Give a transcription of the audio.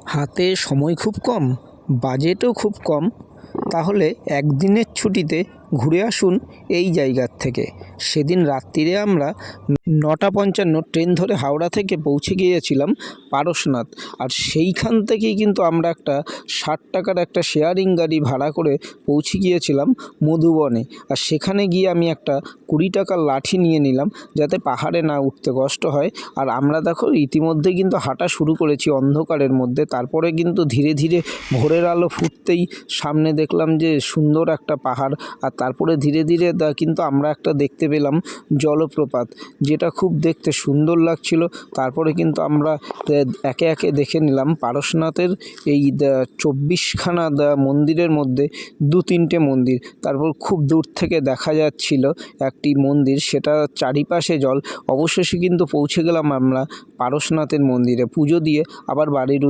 হাতে সময় খুব কম, বাজেটও খুব কম, তাহলে একদিনের ছুটিতে ঘুরে আসুন এই জায়গার থেকে। সেদিন রাত্রিরে আমরা 9:55 ট্রেন ধরে হাওড়া থেকে পৌঁছে গিয়েছিলাম পারশনাথ। আর সেইখান থেকেই কিন্তু আমরা একটা 60 টাকার একটা শেয়ারিং গাড়ি ভাড়া করে পৌঁছে গিয়েছিলাম মধুবনে। আর সেখানে গিয়ে আমি একটা 20 টাকার লাঠি নিয়ে নিলাম, যাতে পাহাড়ে না উঠতে কষ্ট হয়। আর আমরা দেখো ইতিমধ্যে কিন্তু হাঁটা শুরু করেছি অন্ধকারের মধ্যে। তারপরে কিন্তু ধীরে ধীরে ভোরের আলো ফুটতেই সামনে দেখলাম যে সুন্দর একটা পাহাড়। আর তারপরে ধীরে ধীরে কিন্তু আমরা একটা দেখতে পেলাম জলপ্রপাত, যেটা খুব দেখতে সুন্দর লাগছিল। তারপরে কিন্তু আমরা একে একে দেখে নিলাম পারশনাথের এই 24খানা মন্দিরের মধ্যে 2-3টে মন্দির। তারপর খুব দূর থেকে দেখা যাচ্ছিল একটি মন্দির, সেটা চারিপাশে জল। অবশেষে কিন্তু পৌঁছে গেলাম আমরা পারশনাথের মন্দিরে। পুজো দিয়ে আবার বাড়ির